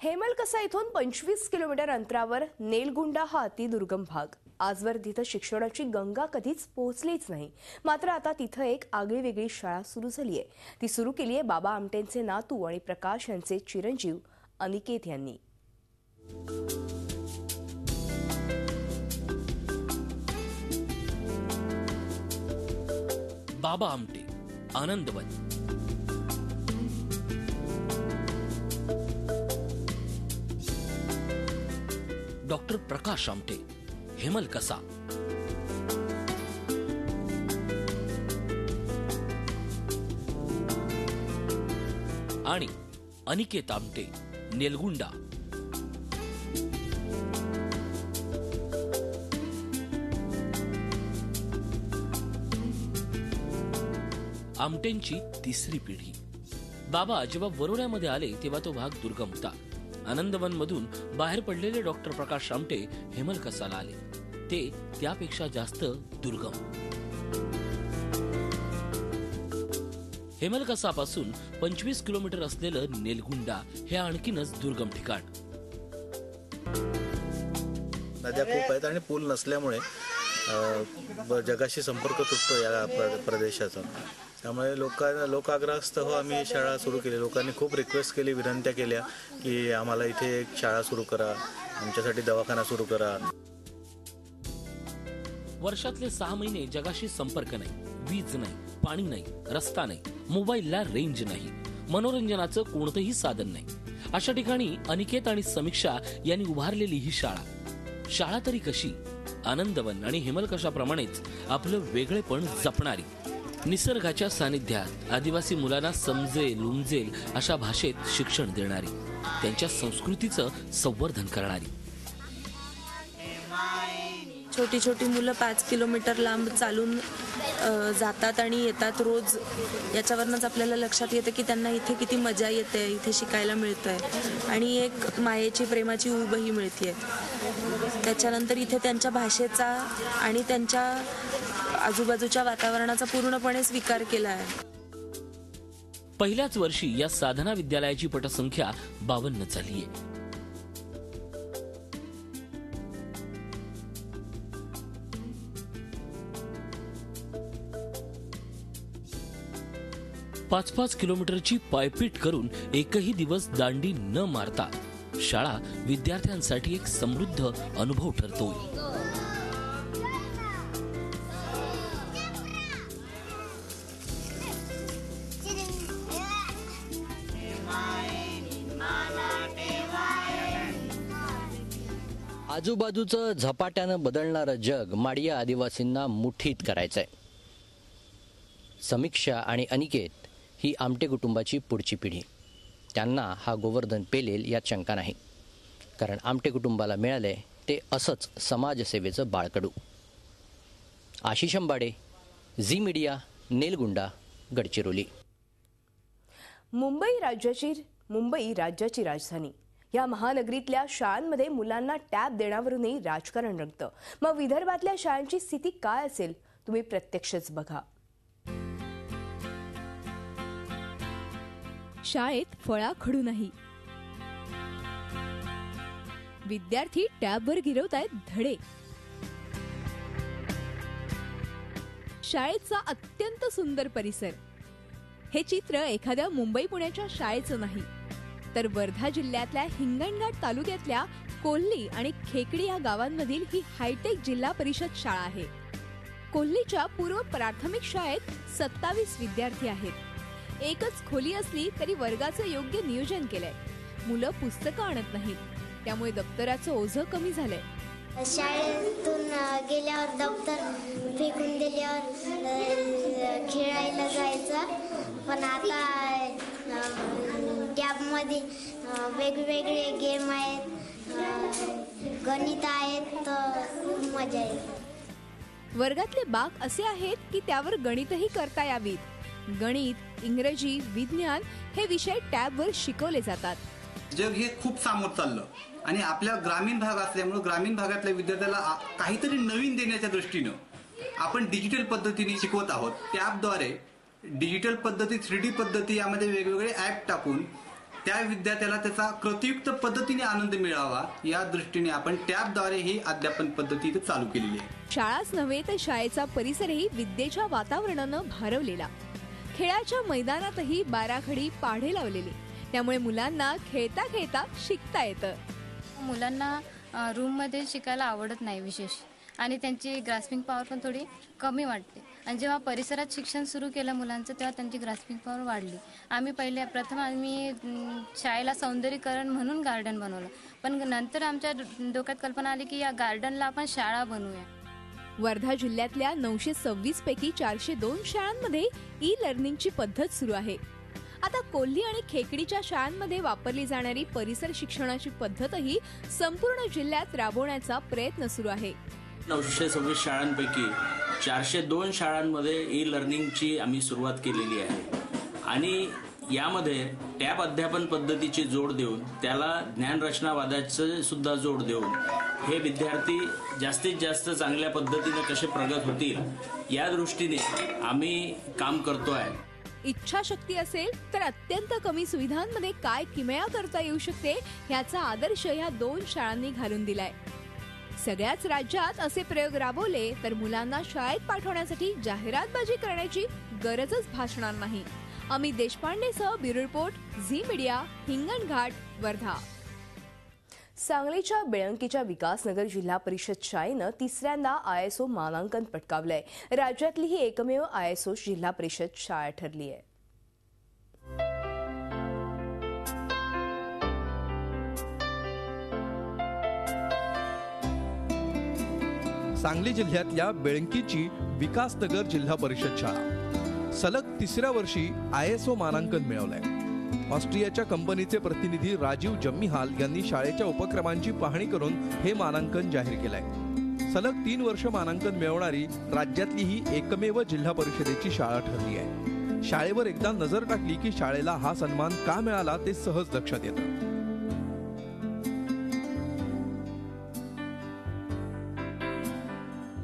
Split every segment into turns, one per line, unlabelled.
हेमलकसा इथून 25 किलोमीटर अंतरावर नेलगुंडा हा अतिदुर्गम भाग. आजवर तिथं शिक्षणाची गंगा कधीच पोहोचलीच नाही. मात्र आता तिथं एक आगळीवेगळी शाळा सुरू झाली आहे. ती सुरू केली आहे बाबा आमटेंचे नातू आणि प्रकाश यांचे चिरंजीव अनिकेत यांनी.
बाबा आमटे आनंदवन. डॉक्टर प्रकाश आमटे हेमलकसा. आणि अनिकेत आमटे नेलगुंडा. आमटेंची तिसरी पिढी. बाबा जेव्हा वरोऱ्यामध्ये आले तेव्हा तो भाग दुर्गम होता. आनंदवन मधून बाहेर पडलेले डॉक्टर प्रकाश आमटे हेमलकसाला आले. ते त्यापेक्षा जास्त दुर्गम. हेमलकसापासून 25 किलोमीटर असलेलं नेलगुंडा हे आणखीनच दुर्गम ठिकाण.
नद्या खूप आहेत आणि पूल नसल्यामुळे जगाशी संपर्क तुटतो या प्रदेशाचा. त्यामुळे लोकाग्रहास्तव आम्ही शाळा सुरू केली. लोकांनी खूप रिक्वेस्ट केली, विनंत्या केल्या की आम्हाला इथे एक शाळा सुरू करा, आमच्यासाठी दवाखाना सुरू करा.
वर्षातले 6 महिने जगाशी संपर्क नाही, वीज नाही, पाणी नाही, रस्ता नाही, मोबाईलला रेंज नाही, मनोरंजनाचं कोणतंही साधन नाही. अशा ठिकाणी अनिकेत आणि समीक्षा यांनी उभारलेली ही शाळा तरी कशी? आनंदवन आणि हेमलकसाप्रमाणेच आपलं वेगळेपण जपणारी, निसर्गाच्या सानिध्यात आदिवासी मुलांना समजेल उमजेल अशा भाषेत शिक्षण देणारी, त्यांच्या संस्कृतीचं संवर्धन करणारी.
छोटी छोटी मुलं 5 किलोमीटर लांब चालून जातात आणि येतात रोज. याच्यावरनच आपल्याला लक्षात येतं की त्यांना इथे किती मजा येते, इथे शिकायला मिळतंय आणि एक मायेची प्रेमाची ऊबही मिळते. त्याच्यानंतर इथे त्यांच्या भाषेचा आणि त्यांच्या आजूबाजूच्या वातावरणाचा पूर्णपणे स्वीकार केला आहे.
पहिल्याच वर्षी या साधना विद्यालयाची पटसंख्या 52 झालीय. पाच किलोमीटरची पायपीट करून एकही दिवस दांडी न मारता शाळा विद्यार्थ्यांसाठी एक समृद्ध अनुभव ठरतोय.
आजूबाजूचं झपाट्यानं बदलणारं जग माडिया आदिवासींना मुठीत करायचंय. समीक्षा आणि अनिकेत ही आमटे कुटुंबाची पुढची पिढी. त्यांना हा गोवर्धन पेलेल यात शंका नाही, कारण आमटे कुटुंबाला मिळालंय ते असंच समाजसेवेचं बाळकडू. आशिष अंबाडे, झी मीडिया, नेलगुंडा, गडचिरोली.
मुंबई राज्याची राजधानी. या महानगरीतल्या शाळांमध्ये मुलांना टॅब देण्यावरूनही राजकारण रंगतं. मग विदर्भातल्या शाळांची स्थिती काय असेल तुम्ही प्रत्यक्षच बघा.
शाळेत फळा खडू नाही. विद्यार्थी टॅबवर गिरवतायत धडे. शाळेचा अत्यंत सुंदर परिसर. हे चित्र एखाद्या मुंबई पुण्याच्या शाळेचं नाही, तर वर्धा जिल्ह्यातल्या हिंगणघाट तालुक्यातल्या कोल्ही आणि खेकडी या गावांमधील ही हायटेक जिल्हा परिषद शाळा आहे. कोल्हीच्या पूर्व प्राथमिक शाळेत 27 विद्यार्थी आहेत. एकच खोली असली तरी वर्गाचं योग्य नियोजन केलंय. मुलं पुस्तकं आणत नाहीत, त्यामुळे दप्तराचं ओझं कमी झालंय.
शाळेतून गेल्यावर दप्तर फेकून दिल्यावर खेळायला जायचं, पण आता टॅबमध्ये वेगवेगळे गेम आहेत, गणित आहेत, तर खूप मजा येते.
वर्गातले बाक असे आहेत की त्यावर गणितही करता यावीत. गणित, इंग्रजी, विज्ञान हे विषय टॅबवर शिकवले जातात.
जग हे खूप सामोर चाललं आणि आपल्या ग्रामीण भाग असल्यामुळे ग्रामीण भागातल्या विद्यार्थ्याला काहीतरी नवीन देण्याच्या दृष्टीनं आपण डिजिटल पद्धतीने शिकवत आहोत. टॅबद्वारे डिजिटल पद्धती, 3D पद्धती यामध्ये वेगवेगळे ॲप टाकून त्या विद्यार्थ्याला त्याचा कृतीयुक्त पद्धतीने आनंद मिळावा या दृष्टीने आपण टॅबद्वारे ही अध्यापन पद्धती इथे चालू केलेली आहे.
शाळाच नव्हे तर शाळेचा परिसरही विद्येच्या वातावरणानं भारवलेला. खेळाच्या मैदानातही बाराखडी पाढे लावलेली, त्यामुळे मुलांना खेळता खेळता शिकता येतं.
मुलांना रूममध्ये शिकायला आवडत नाही विशेष, आणि त्यांची ग्रास्पिंग पॉवर पण थोडी कमी वाटते. आणि जेव्हा परिसरात शिक्षण सुरू केलं मुलांचं तेव्हा त्यांची ग्रास्पिंग पॉवर वाढली. प्रथम आम्ही शाळेला सौंदर्यीकरण म्हणून गार्डन बनवलं, पण नंतर आमच्या डोक्यात कल्पना आली की या गार्डनला आपण शाळा बनवूया.
वर्धा जिल्ह्यातल्या 926 पैकी 402 शाळांमध्ये ई लर्निंगची पद्धत सुरू आहे. आता कोल्ही आणि खेकडीच्या शाळांमध्ये वापरली जाणारी परिसर शिक्षणाची पद्धतही संपूर्ण जिल्ह्यात राबवण्याचा प्रयत्न सुरू आहे.
926 शाळांपैकी 402 शाळांमध्ये ई लर्निंगची आम्ही सुरुवात केलेली आहे आणि यामध्ये टॅब अध्यापन पद्धतीची जोड देऊन त्याला ज्ञानरचनावादाचं सुद्धा जोड देऊन हे विद्यार्थी जास्तीत जास्त चांगल्या पद्धतीने कसे प्रगत होतील या दृष्टीने आम्ही काम करतो आहे.
इच्छाशक्ती असेल तर अत्यंत कमी सुविधांमध्ये काय किमया करता येऊ शकते याचा आदर्श या 2 शाळांनी घालून दिलाय. सगळ्याच राज्यात असे प्रयोग राबवले तर मुलांना शाळेत पाठवण्यासाठी जाहिरातबाजी करण्याची गरजच भासणार नाही. अमित देशपांडेसह bureau report, Zee media, Hinganghat, Wardha.
सांगलीच्या बेळंकीच्या विकासनगर जिल्हा परिषद शाळेनं 3ऱ्यांदा ISO मानांकन पटकावलंय. राज्यातली ही एकमेव ISO जिल्हा परिषद शाळा ठरली आहे.
सांगली जिल्ह्यातल्या बेळंकीची विकासनगर जिल्हा परिषद शाळा सलग 3ऱ्या वर्षी ISO मानांकन मिळवलंय. ऑस्ट्रियाच्या कंपनीचे प्रतिनिधी राजीव जम्मीहाल यांनी शाळेच्या उपक्रमांची पाहणी करून हे मानांकन जाहीर केलंय. सलग 3 वर्ष मानांकन मिळवणारी राज्यातली ही एकमेव जिल्हा परिषदेची शाळा ठरली आहे. शाळेवर एकदा नजर टाकली की शाळेला हा सन्मान का मिळाला ते सहज लक्षात येतं.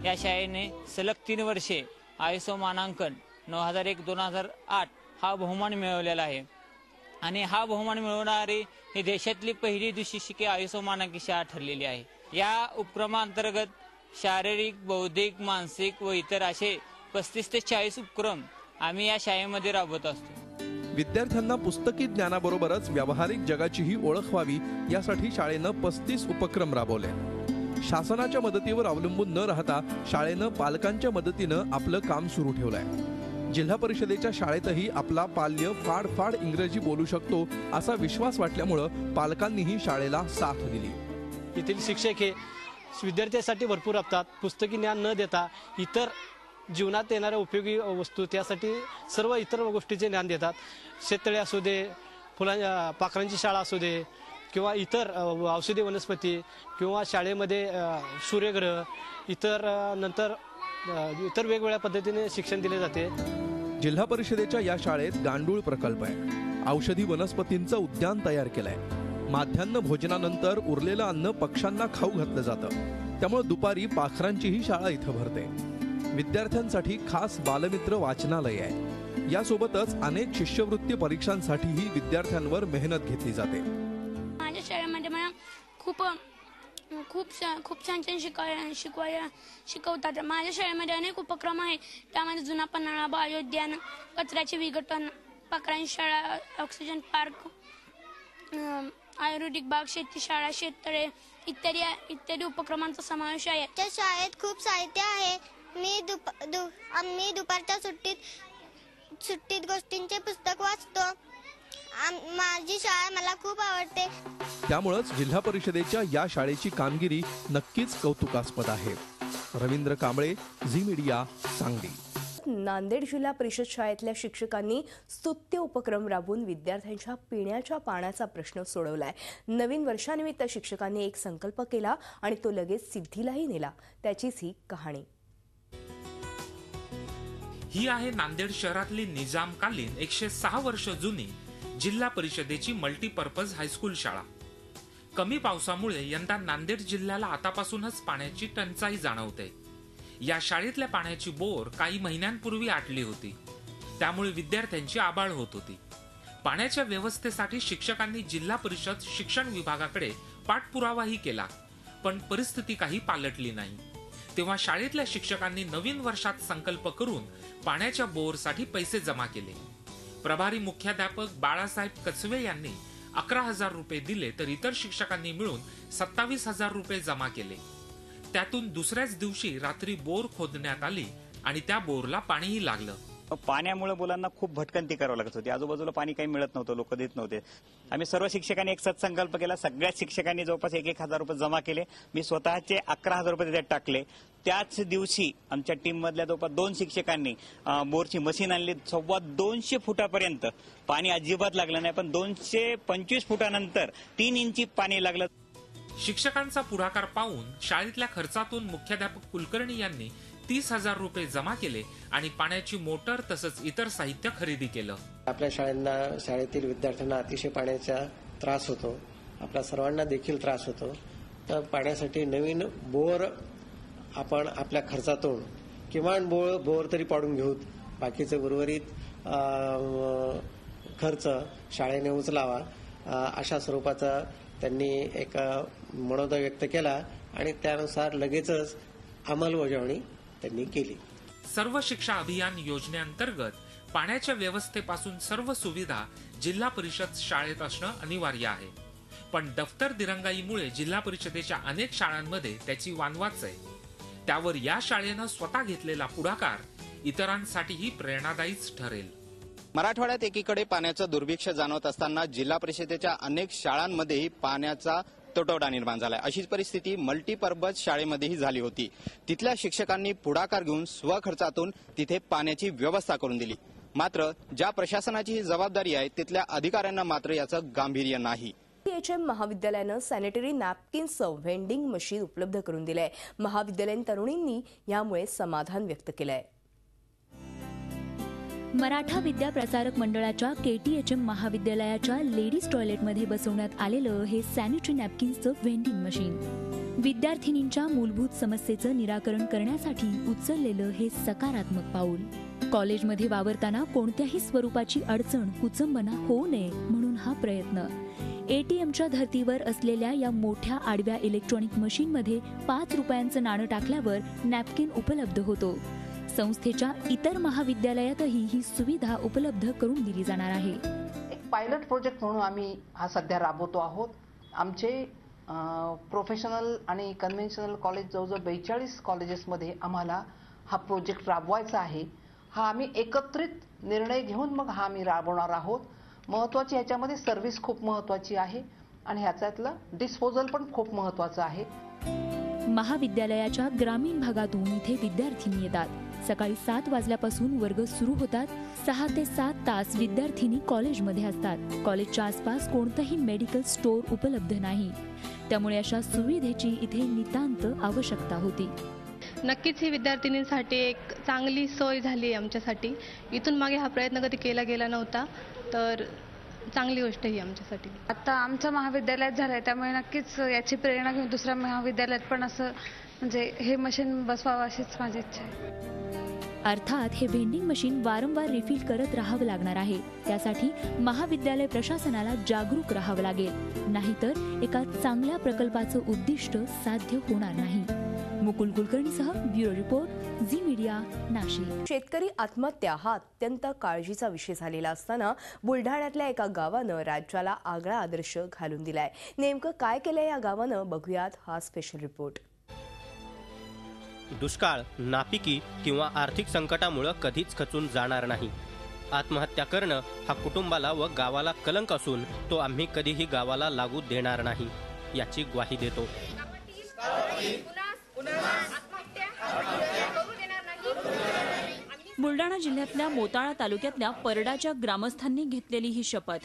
या शाळेने सलग 3 वर्षे ISO मानांकन 9001-2008 हा बहुमान मिळवलेला आहे आणि हा बहुमान मिळवणारी ही देशातली पहिली दुशिक्षिके ISO मानांकित शाळा ठरलेली आहे. या उपक्रमांतर्गत शारीरिक, बौद्धिक, मानसिक व इतर असे 35 ते 40 उपक्रम आम्ही या शाळेमध्ये राबवत असतो.
विद्यार्थ्यांना पुस्तकी ज्ञानाबरोबरच व्यावहारिक जगाचीही ओळख व्हावी यासाठी शाळेनं 35 उपक्रम राबवले. शासनाच्या मदतीवर अवलंबून न राहता शाळेनं पालकांच्या मदतीनं आपलं काम सुरू ठेवलंय. जिल्हा परिषदेच्या शाळेतही आपला पाल्य फाड इंग्रजी बोलू शकतो असा विश्वास वाटल्यामुळं पालकांनीही शाळेला साथ दिली.
येथील शिक्षक हे विद्यार्थ्यांसाठी भरपूर असतात. पुस्तकी ज्ञान न देता इतर जीवनात येणाऱ्या उपयोगी वस्तू त्यासाठी सर्व इतर गोष्टीचे ज्ञान देतात. शेततळे असू दे, पाखरांची शाळा असू दे किंवा इतर औषधी वनस्पती किंवा शाळेमध्ये सूर्यग्रह इतर वेगवेगळ्या पद्धतीने शिक्षण दिले जाते.
जिल्हा परिषदेच्या या शाळेत गांडूळ प्रकल्प आहे. औषधी वनस्पतींचं उद्यान तयार केलंय. माध्यान्ह भोजनानंतर उरलेलं अन्न पक्ष्यांना खाऊ घातलं जातं. त्यामुळे दुपारी पाखरांचीही शाळा इथं भरते. विद्यार्थ्यांसाठी खास बालमित्र वाचनालय आहे. यासोबतच अनेक शिष्यवृत्ती परीक्षांसाठीही विद्यार्थ्यांवर मेहनत घेतली जाते.
माझ्या शाळेमध्ये मला खूप छान शिकवतात. माझ्या शाळेमध्ये अनेक उपक्रम आहेत. त्यामध्ये जुना पन्हाळा, बायोद्यान, कचऱ्याचे विघटन, पाखरांची शाळा, ऑक्सिजन पार्क, आयुर्वेदिक बाग, शेती शाळा, शेततळे इत्यादी उपक्रमांचा समावेश आहे.
त्या शाळेत खूप साहित्य आहे. मी दुपारच्या सुट्टीत गोष्टींचे पुस्तक वाचतो. माझी शाळा मला खूप आवडते.
त्यामुळेच जिल्हा परिषदेच्या या शाळेची कामगिरी नक्कीच कौतुकास्पद आहे. रवींद्र कांबळे, झी मीडिया, सांगली.
नांदेड जिल्हा परिषद शाळेतल्या शिक्षकांनी स्तुत्य उपक्रम राबवून विद्यार्थ्यांच्या पिण्याच्या पाण्याचा प्रश्न सोडवलाय. नवीन वर्षानिमित्त शिक्षकांनी एक संकल्प केला आणि तो लगेच सिद्धीलाही नेला. त्याचीच ही कहाणी.
ही आहे नांदेड शहरातली निजामकालीन 106 वर्ष जुनी जिल्हा परिषदेची मल्टीपर्पज हायस्कूल शाळा. कमी पावसामुळे यंदा नांदेड जिल्ह्याला आतापासूनच पाण्याची टंचाई जाणवते. या शाळेतल्या पाण्याची बोर काही महिन्यांपूर्वी आटली होती. त्यामुळे विद्यार्थ्यांची आबाळ होत होती. पाण्याच्या व्यवस्थेसाठी शिक्षकांनी जिल्हा परिषद शिक्षण विभागाकडे पाठपुरावाही केला, पण परिस्थिती काही पालटली नाही. तेव्हा शाळेतल्या शिक्षकांनी नवीन वर्षात संकल्प करून पाण्याच्या बोरसाठी पैसे जमा केले. प्रभारी मुख्याध्यापक बाळासाहेब कचवे यांनी 11,000 रुपये दिले, तर इतर शिक्षकांनी मिळून 27,000 रुपये जमा केले. त्यातून दुसऱ्याच दिवशी रात्री बोर खोदण्यात आली आणि त्या बोरला पाणीही लागलं.
पाण्यामुळे मुलांना खूप भटकंती करावी लागत होती. आजूबाजूला पाणी काही मिळत नव्हतं, लोक देत नव्हते. आम्ही सर्व शिक्षकांनी एक सत्संकल्प केला. सगळ्याच शिक्षकांनी जवळपास 1,000 रुपये जमा केले. मी स्वतःचे 11,000 रुपये त्यात टाकले. त्याच दिवशी आमच्या टीम मधल्या जवळपास 2 शिक्षकांनी बोरची मशीन आणली. 250 फुटापर्यंत पाणी अजिबात लागलं नाही, पण 225 फुटानंतर 3 इंची पाणी लागलं.
शिक्षकांचा पुढाकार पाहून शाळेतल्या खर्चातून मुख्याध्यापक कुलकर्णी यांनी 30,000 रुपये जमा केले आणि पाण्याची मोटर तसंच इतर साहित्य खरेदी केलं.
आपल्या शाळेतील विद्यार्थ्यांना अतिशय पाण्याचा त्रास होतो, आपल्या सर्वांना देखील त्रास होतो. तर पाण्यासाठी नवीन बोर आपण आपल्या खर्चातून किमान बोर तरी पाडून घेऊ. बाकीचे उर्वरित खर्च शाळेने उचलावा, अशा स्वरूपाचा त्यांनी एक मनोदय व्यक्त केला आणि त्यानुसार लगेचच अंमलबजावणी त्यांनी केली.
सर्व शिक्षा अभियान योजनेअंतर्गत पाण्याच्या व्यवस्थेपासून सर्व सुविधा जिल्हा परिषद शाळेत असणं अनिवार्य आहे. पण दफ्तर दिरंगाईमुळे जिल्हा परिषदेच्या अनेक शाळांमध्ये त्याची वानवाच आहे. त्यावर या शाळेनं स्वतः घेतलेला पुढाकार इतरांसाठीही प्रेरणादायीच ठरेल.
मराठवाड्यात एकीकडे पाण्याचं दुर्भिक्ष जाणवत असताना जिल्हा परिषदेच्या अनेक शाळांमध्येही पाण्याचा तुटवडा निर्माण झालाय. अशीच परिस्थिती मल्टीपर्पज शाळेमध्येही झाली होती. तिथल्या शिक्षकांनी पुढाकार घेऊन स्वखर्चातून तिथे पाण्याची व्यवस्था करून दिली. मात्र ज्या प्रशासनाची ही जबाबदारी आहे तिथल्या अधिकाऱ्यांना मात्र याचं गांभीर्य नाही.
PHM महाविद्यालयानं सॅनिटरी नॅपकिन्सचं व्हेंडिंग मशीन उपलब्ध करून दिलंय. महाविद्यालयीन तरुणींनी यामुळे समाधान व्यक्त केलंय.
मराठा विद्या प्रसारक मंडळाच्या KTHM महाविद्यालयाच्या लेडीज टॉयलेटमध्ये बसवण्यात आलेलं हे सॅनिटरी नॅपकिन्सचं व्हेंडिंग मशीन विद्यार्थिनींच्या मूलभूत समस्येचं निराकरण करण्यासाठी उचललेलं हे सकारात्मक पाऊल. कॉलेजमध्ये वावरताना कोणत्याही स्वरूपाची अडचण कुचंबना होऊ नये म्हणून हा प्रयत्न. ATMच्या धर्तीवर असलेल्या या मोठ्या आडव्या इलेक्ट्रॉनिक मशीनमध्ये 5 रुपयांचं नाणं टाकल्यावर नॅपकिन उपलब्ध होतो. संस्थेच्या इतर महाविद्यालयातही ही सुविधा उपलब्ध करून दिली जाणार आहे.
एक पायलट प्रोजेक्ट म्हणून आम्ही हा सध्या राबवतो आहोत. आमचे प्रोफेशनल आणि कन्व्हेन्शनल कॉलेज जवळजवळ 42 कॉलेजेसमध्ये आम्हाला हा प्रोजेक्ट राबवायचा आहे. हा आम्ही एकत्रित निर्णय घेऊन मग हा आम्ही राबवणार आहोत. महत्त्वाची ह्याच्यामध्ये सर्व्हिस खूप महत्त्वाची आहे आणि ह्याच्यातलं डिस्पोजल पण खूप महत्त्वाचं आहे.
महाविद्यालयाच्या ग्रामीण भागातून इथे विद्यार्थिनी येतात. सकाळी 7 वाजल्यापासून वर्ग सुरू होतात. 6 ते 7 तास विद्यार्थिनी कॉलेजमध्ये असतात. कॉलेजच्या आसपास कोणतंही मेडिकल स्टोअर उपलब्ध नाही. त्यामुळे अशा सुविधेची इथे नितांत आवश्यकता होती.
नक्कीच ही विद्यार्थिनींसाठी एक चांगली सोय झाली आहे आमच्यासाठी. इथून मागे हा प्रयत्न कधी केला गेला नव्हता, तर चांगली गोष्ट ही आमच्यासाठी.
आता आमच्या महाविद्यालयात झालंय त्यामुळे नक्कीच याची प्रेरणा घेऊन दुसऱ्या महाविद्यालयात पण असं म्हणजे हे मशीन बसवावं अशीच माझी इच्छा आहे.
अर्थात हे व्हेंडिंग मशीन वारंवार रिफिल करत राहावं लागणार आहे. त्यासाठी महाविद्यालय प्रशासनाला जागरूक राहावं लागेल, नाहीतर एका चांगल्या प्रकल्पाचं उद्दिष्ट साध्य होणार नाही. मुकुल कुलकर्णीसह bureau report, Zee media, Nashik.
शेतकरी आत्महत्या हा अत्यंत काळजीचा विषय झालेला असताना बुलढाण्यातल्या एका गावानं राज्याला आगळा आदर्श घालून दिलाय. नेमकं काय केलंय या गावानं, बघूयात हा स्पेशल रिपोर्ट.
दुष्काळ, नापिकी किंवा आर्थिक संकटामुळे कधीच खचून जाणार नाही. आत्महत्या करणं हा कुटुंबाला व गावाला कलंक असून तो आम्ही कधीही गावाला लागू देणार नाही याची ग्वाही देतो.
बुलढाणा जिल्ह्यातल्या मोताळा तालुक्यातल्या परडाच्या ग्रामस्थांनी घेतलेली ही शपथ.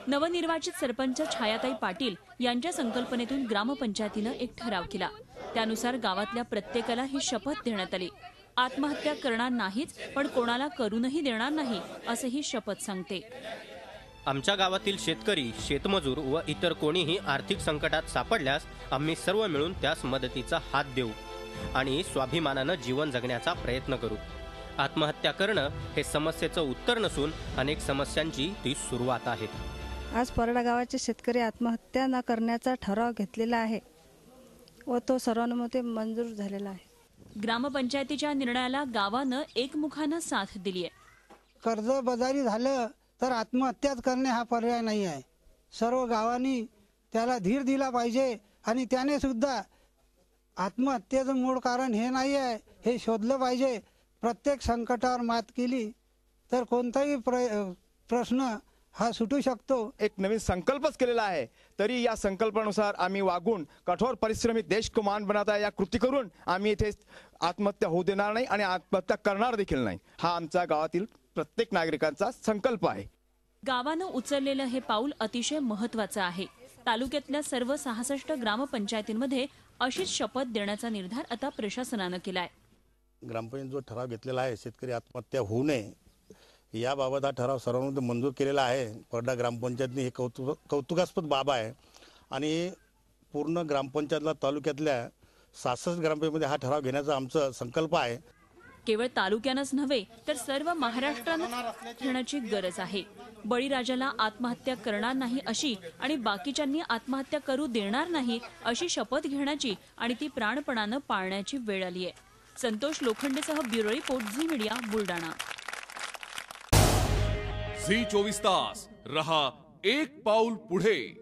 नवनिर्वाचित सरपंच छायाताई पाटील यांच्या संकल्पनेतून ग्रामपंचायतीनं एक ठराव केला. त्यानुसार गावातल्या प्रत्येकाला ही शपथ देण्यात आली. आत्महत्या करणार नाहीच, पण कोणाला करूनही देणार नाही असं ही शपथ सांगते.
आमच्या गावातील शेतकरी, शेतमजूर व इतर कोणीही आर्थिक संकटात सापडल्यास आम्ही सर्व मिळून त्यास मदतीचा हात देऊ आणि स्वाभिमानानं जीवन जगण्याचा प्रयत्न करू. आत्महत्या करणं हे समस्येचं उत्तर नसून अनेक समस्यांची ती सुरुवात आहे.
आज परडा गावाचे शेतकरी आत्महत्या न करण्याचा ठराव घेतलेला आहे व तो सर्वानुमते मंजूर झालेला आहे.
ग्रामपंचायतीच्या निर्णयाला गावानं एकमुखानं साथ दिली आहे.
कर्जबाजारी झालं तर आत्महत्याच करणे हा पर्याय नाही आहे. सर्व गावांनी त्याला धीर दिला पाहिजे आणि त्याने सुद्धा आत्महत्येचं मूळ कारण हे नाही आहे हे शोधलं पाहिजे. प्रत्येक संकटावर मात केली तर कोणताही प्रश्न हा सुटू शकतो.
एक नवीन संकल्पच केलेला आहे, तरी या संकल्पानुसार आम्ही वागून कठोर परिश्रमी देश को मान बनाता या कृती करून आम्ही इथे आत्महत्या होऊ देणार नाही आणि आत्महत्या करणार देखील नाही. हा आमच्या गावातील प्रत्येक नागरिकांचा संकल्प आहे.
गावानं उचललेलं हे पाऊल अतिशय महत्त्वाचं आहे. तालुक्यातल्या सर्व 66 ग्रामपंचायतींमध्ये अशीच शपथ देण्याचा निर्धार आता प्रशासनानं केलाय.
ग्रामपंचायत जो ठराव घेतलेला आहे शेतकरी आत्महत्या होऊ नये याबाबत हा ठराव सर्वांमध्ये मंजूर केलेला आहे. परडा ग्रामपंचायतने हे कौतुकास्पद बाब आहे आणि पूर्ण ग्रामपंचायतला तालुक्यातल्या 66 ग्रामपंचायतीमध्ये हा ठराव घेण्याचा आमचा संकल्प आहे.
केवळ तालुक्यानंच नव्हे तर सर्व महाराष्ट्रानं घेण्याची गरज आहे. बळीराजाला आत्महत्या करणार नाही अशी आणि बाकीच्यांनी आत्महत्या करू देणार नाही अशी शपथ घेण्याची आणि ती प्राणपणानं पाळण्याची वेळ आली आहे. संतोष लोखंडेसह bureau report, Zee media, Buldhana.
Zee 24 तास रहा एक पाऊल पुढे.